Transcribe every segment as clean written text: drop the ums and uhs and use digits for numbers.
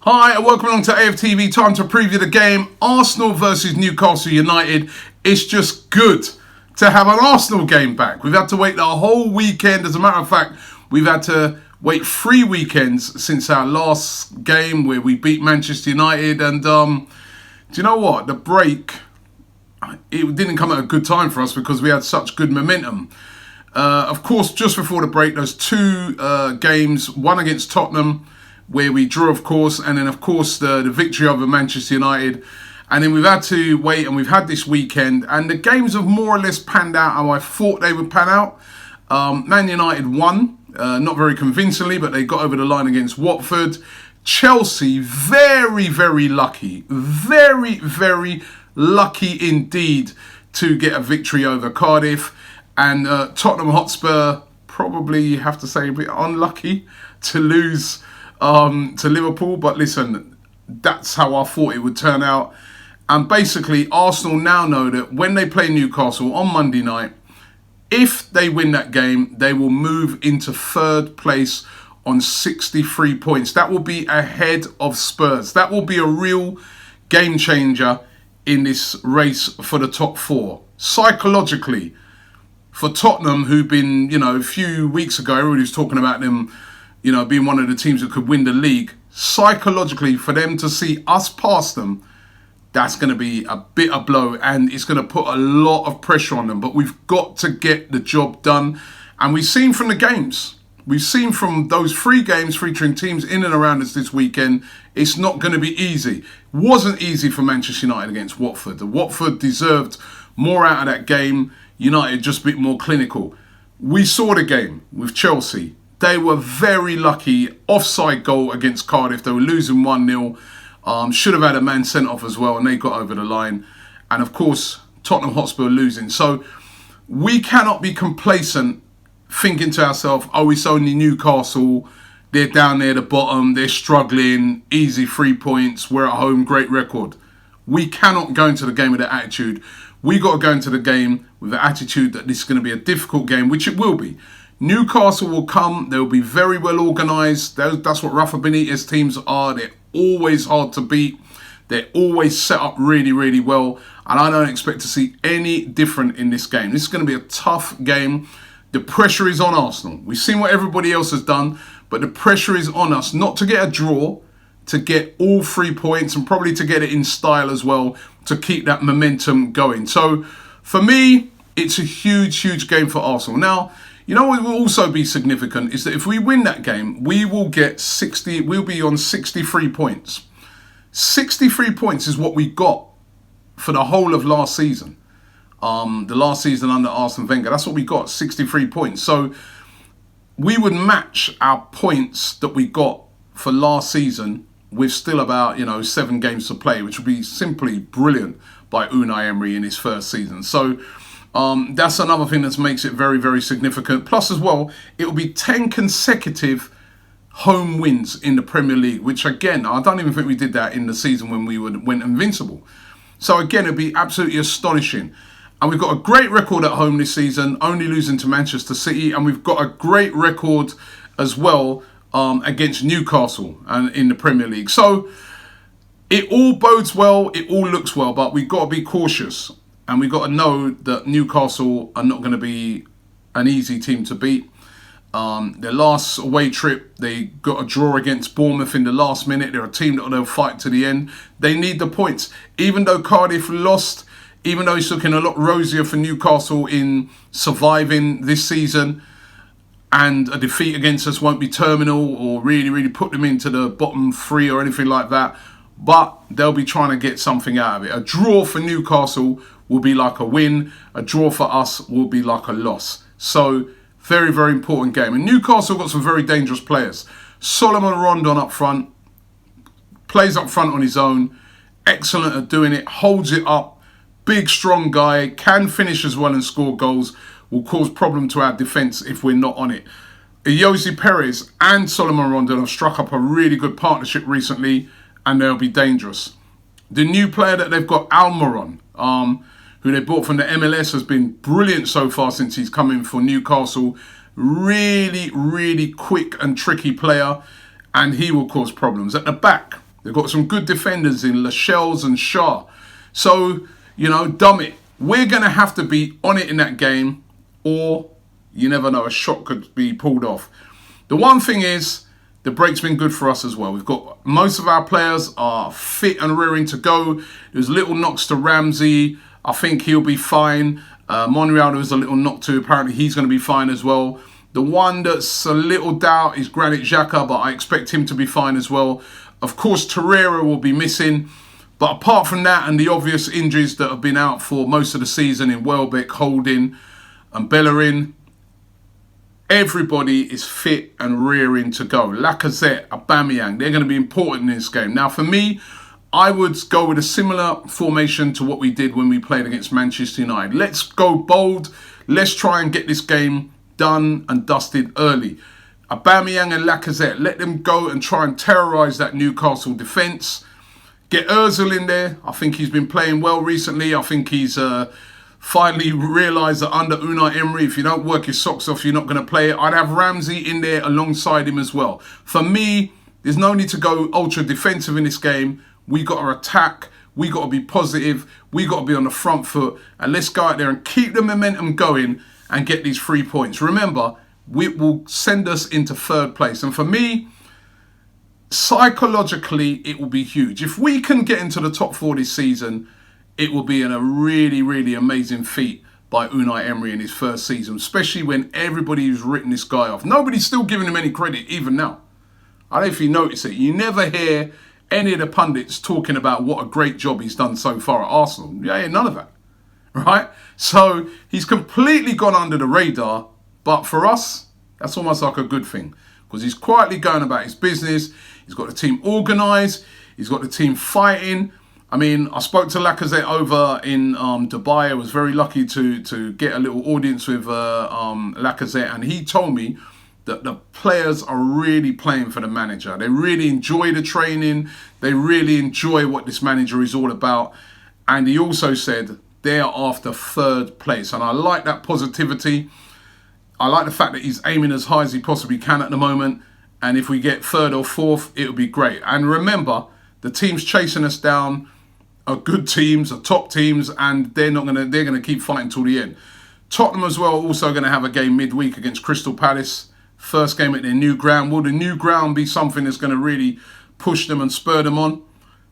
Hi and welcome along to AFTV. Time to preview the game. Arsenal versus Newcastle United. It's just good to have an Arsenal game back. We've had to wait the whole weekend. As a matter of fact, we've had to wait 3 weekends since our last game where we beat Manchester United. And do you know what? The break, it didn't come at a good time for us because we had such good momentum. Of course, just before the break, there's 2 games. One against Tottenham, where we drew, of course, and then, of course, the victory over Manchester United. And then we've had to wait, and we've had this weekend, and the games have more or less panned out how I thought they would pan out. Man United won, not very convincingly, but they got over the line against Watford. Chelsea, very, very lucky. Very, very lucky indeed to get a victory over Cardiff. And Tottenham Hotspur, probably have to say a bit unlucky to lose to Liverpool, but listen, that's how I thought it would turn out. And basically, Arsenal now know that when they play Newcastle on Monday night, if they win that game, they will move into 3rd place on 63 points. That will be ahead of Spurs. That will be a real game changer in this race for the top 4. Psychologically, for Tottenham, who've been, a few weeks ago, everybody was talking about them, being one of the teams that could win the league. Psychologically, for them to see us past them, that's going to be a bitter blow, and it's going to put a lot of pressure on them. But we've got to get the job done. And we've seen from the games, we've seen from those 3 games featuring teams in and around us this weekend, it's not going to be easy. It wasn't easy for Manchester United against Watford. The Watford deserved more out of that game. United just a bit more clinical. We saw the game with Chelsea. They were very lucky. Offside goal against Cardiff. They were losing 1-0. Should have had a man sent off as well, and they got over the line. And of course, Tottenham Hotspur losing. So we cannot be complacent thinking to ourselves, oh, it's only Newcastle. They're down there at the bottom. They're struggling. Easy 3 points. We're at home. Great record. We cannot go into the game with that attitude. We got to go into the game with the attitude that this is going to be a difficult game, which it will be. Newcastle will come. They'll be very well organised. That's what Rafa Benitez teams are. They're always hard to beat. They're always set up really, really well. And I don't expect to see any different in this game. This is going to be a tough game. The pressure is on Arsenal. We've seen what everybody else has done, but the pressure is on us not to get a draw, to get all 3 points, and probably to get it in style as well, to keep that momentum going. So for me, it's a huge, huge game for Arsenal. Now, what will also be significant is that if we win that game, we will get 60, we'll be on 63 points. 63 points is what we got for the whole of last season. The last season under Arsene Wenger, that's what we got, 63 points. So we would match our points that we got for last season with still about, 7 games to play, which would be simply brilliant by Unai Emery in his first season. So that's another thing that makes it very, very significant. Plus, as well, it will be 10 consecutive home wins in the Premier League, which, again, I don't even think we did that in the season when we went invincible. So, again, it'll be absolutely astonishing. And we've got a great record at home this season, only losing to Manchester City. And we've got a great record as well against Newcastle and in the Premier League. So, it all bodes well, it all looks well, but we've got to be cautious. And we've got to know that Newcastle are not going to be an easy team to beat. Their last away trip, they got a draw against Bournemouth in the last minute. They're a team that they'll fight to the end. They need the points. Even though Cardiff lost, even though it's looking a lot rosier for Newcastle in surviving this season, and a defeat against us won't be terminal or really, really put them into the bottom 3 or anything like that. But they'll be trying to get something out of it. A draw for Newcastle will be like a win. A draw for us will be like a loss. So, very, very important game. And Newcastle got some very dangerous players. Solomon Rondon up front. Plays up front on his own. Excellent at doing it. Holds it up. Big, strong guy. Can finish as well and score goals. Will cause problem to our defence if we're not on it. Jose Perez and Solomon Rondon have struck up a really good partnership recently, and they'll be dangerous. The new player that they've got, Almiron, who they bought from the MLS, has been brilliant so far since he's come in for Newcastle. Really, really quick and tricky player, and he will cause problems. At the back, They've got some good defenders in Lascelles and Shaw. So, dumb it. We're going to have to be on it in that game, or you never know, a shot could be pulled off. The one thing is, the break's been good for us as well. We've got most of our players are fit and rearing to go. There's little knocks to Ramsey. I think he'll be fine. Monreal, there was a little knock to. Apparently, he's going to be fine as well. The one that's a little doubt is Granit Xhaka, but I expect him to be fine as well. Of course, Torreira will be missing. But apart from that and the obvious injuries that have been out for most of the season in Welbeck, Holding and Bellerin, everybody is fit and rearing to go. Lacazette, Aubameyang, they're going to be important in this game. Now, for me, I would go with a similar formation to what we did when we played against Manchester United. Let's go bold. Let's try and get this game done and dusted early. Aubameyang and Lacazette, let them go and try and terrorise that Newcastle defence. Get Ozil in there. I think he's been playing well recently. I think he's finally realised that under Unai Emery, if you don't work your socks off, you're not going to play it. I'd have Ramsey in there alongside him as well. For me, there's no need to go ultra defensive in this game. We got to attack. We got to be positive. We got to be on the front foot. And let's go out there and keep the momentum going and get these 3 points. Remember, it will send us into third place. And for me, psychologically, it will be huge. If we can get into the top 4 this season, it will be a really, really amazing feat by Unai Emery in his first season, especially when everybody's written this guy off. Nobody's still giving him any credit, even now. I don't know if you notice it. You never hear any of the pundits talking about what a great job he's done so far at Arsenal. Yeah, none of that, right? So he's completely gone under the radar, but for us, that's almost like a good thing, because he's quietly going about his business. He's got the team organised. He's got the team fighting. I mean, I spoke to Lacazette over in Dubai. I was very lucky to get a little audience with Lacazette, and he told me that the players are really playing for the manager. They really enjoy the training. They really enjoy what this manager is all about. And he also said they are after third place. And I like that positivity. I like the fact that he's aiming as high as he possibly can at the moment. And if we get third or fourth, it would be great. And remember, the teams chasing us down are good teams, are top teams, and they're gonna keep fighting till the end. Tottenham as well, also going to have a game midweek against Crystal Palace. First game at their new ground. Will the new ground be something that's going to really push them and spur them on?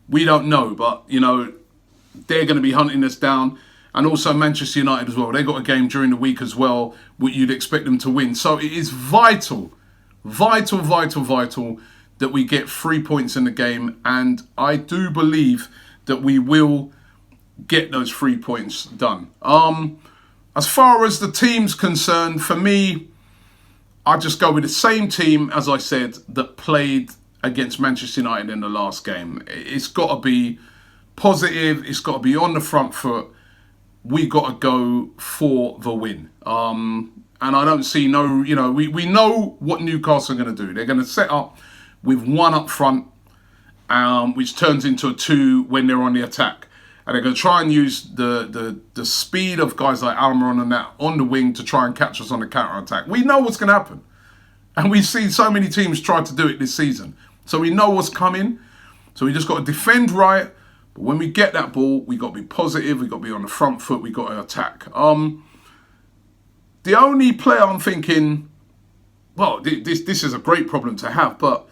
We don't know, but they're going to be hunting us down. And also Manchester United as well. They got a game during the week as well, what you'd expect them to win. So it is vital that we get 3 points in the game. And I do believe that we will get those 3 points done. As far as the team's concerned, for me, I just go with the same team, as I said, that played against Manchester United in the last game. It's got to be positive. It's got to be on the front foot. We got to go for the win. And I don't see we know what Newcastle are going to do. They're going to set up with one up front, which turns into a 2 when they're on the attack. And they're going to try and use the speed of guys like Almiron and that on the wing to try and catch us on the counter-attack. We know what's going to happen. And we've seen so many teams try to do it this season. So we know what's coming. So we just got to defend right. But when we get that ball, we got to be positive. We got to be on the front foot. We got to attack. The only player I'm thinking, well, this is a great problem to have. But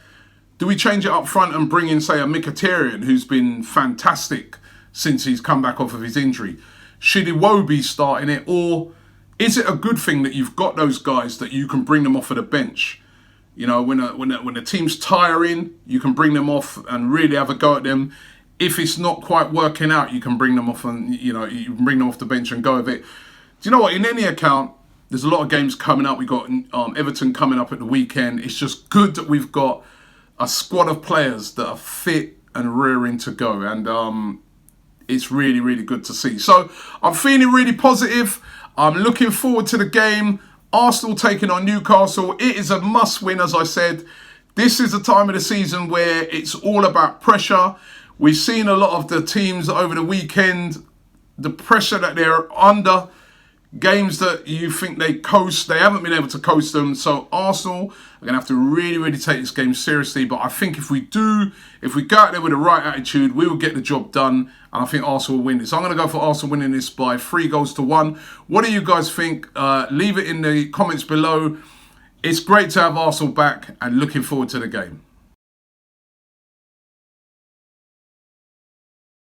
do we change it up front and bring in, say, a Mkhitaryan, who's been fantastic since he's come back off of his injury? Should Iwobi starting it? Or is it a good thing that you've got those guys that you can bring them off of the bench? When the team's tiring, you can bring them off and really have a go at them. If it's not quite working out, you can bring them off and you can bring them off the bench and go with it. Do you know what? In any account, there's a lot of games coming up. We've got Everton coming up at the weekend. It's just good that we've got a squad of players that are fit and rearing to go. And it's really, really good to see. So I'm feeling really positive. I'm looking forward to the game. Arsenal taking on Newcastle. It is a must-win, as I said. This is the time of the season where it's all about pressure. We've seen a lot of the teams over the weekend, the pressure that they're under games that you think they coast, they haven't been able to coast them. So Arsenal are going to have to really, really take this game seriously. But I think if we go out there with the right attitude, we will get the job done. And I think Arsenal will win this. I'm going to go for Arsenal winning this by 3-1. What do you guys think? Leave it in the comments below. It's great to have Arsenal back and looking forward to the game.